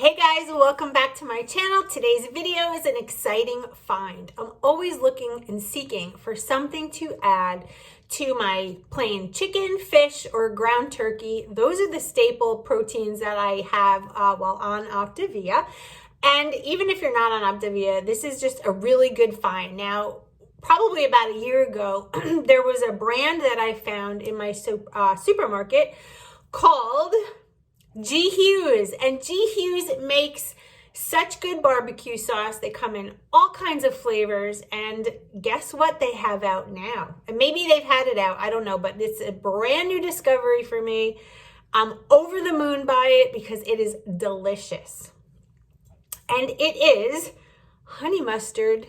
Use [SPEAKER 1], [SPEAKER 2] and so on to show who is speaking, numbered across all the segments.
[SPEAKER 1] Hey guys, welcome back to my channel. Today's video is an exciting find. I'm always looking and seeking for something to add to my plain chicken, fish, or ground turkey. Those are the staple proteins that I have while on Optavia. And even if you're not on Optavia, this is just a really good find. Now, probably about a year ago, there was a brand that I found in my supermarket called G. Hughes, and G. Hughes makes such good barbecue sauce. They come in all kinds of flavors, and guess what they have out now? And maybe they've had it out, I don't know, but it's a brand new discovery for me. I'm over the moon by it because it is delicious. And it is honey mustard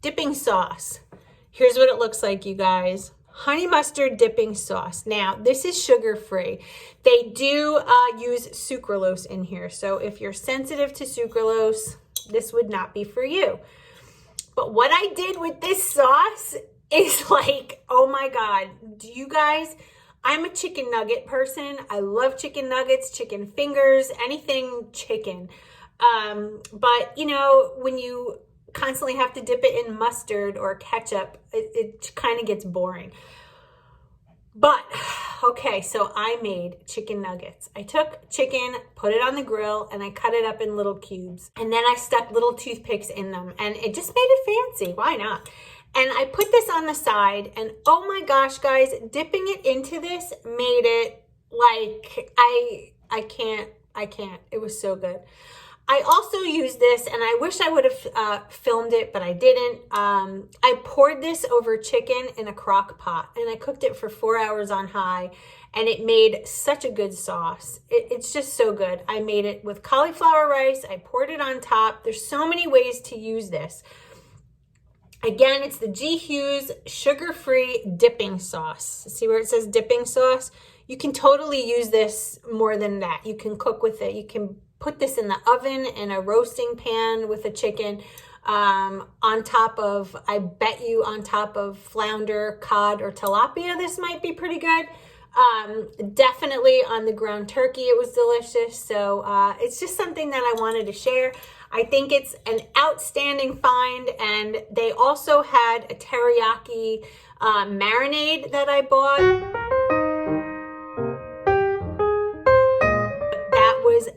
[SPEAKER 1] dipping sauce. Here's what it looks like, you guys. Honey mustard dipping sauce. Now, this is sugar-free. They do use sucralose in here. So if you're sensitive to sucralose, this would not be for you. But what I did with this sauce is like, oh my God. Do you guys, I'm a chicken nugget person. I love chicken nuggets, chicken fingers, anything chicken. But you know, when you constantly have to dip it in mustard or ketchup, it kind of gets boring. But, okay, so I made chicken nuggets. I took chicken, put it on the grill, and I cut it up in little cubes. And then I stuck little toothpicks in them, and it just made it fancy. Why not? And I put this on the side, and oh my gosh, guys, dipping it into this made it like, I can't. It was so good. I also used this, and I wish I would have filmed it, but I didn't. I poured this over chicken in a crock pot, and I cooked it for 4 hours on high, and it made such a good sauce. It's just so good. I made it with cauliflower rice. I poured it on top. There's so many ways to use this. Again, it's the G. Hughes sugar-free dipping sauce. See where it says dipping sauce? You can totally use this more than that. You can cook with it. You can put this in the oven in a roasting pan with a chicken on top of, I bet you on top of flounder, cod, or tilapia. This might be pretty good. Definitely on the ground turkey, it was delicious. So it's just something that I wanted to share. I think it's an outstanding find, and they also had a teriyaki marinade that I bought. Was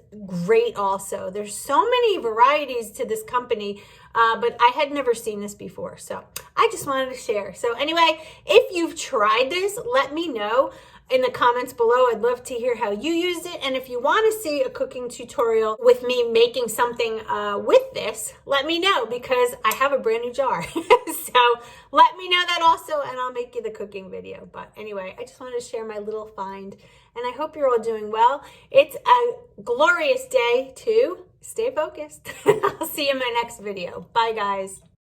[SPEAKER 1] great also. There's so many varieties to this company, but I had never seen this before, so I just wanted to share. So anyway, if you've tried this, let me know in the comments below. I'd love to hear how you used it, and if you want to see a cooking tutorial with me making something with this, let me know, because I have a brand new jar. So let me know that also, and I'll make you the cooking video. But anyway, I just wanted to share my little find, and I hope you're all doing well. It's a glorious day to stay focused. I'll see you in my next video. Bye, guys.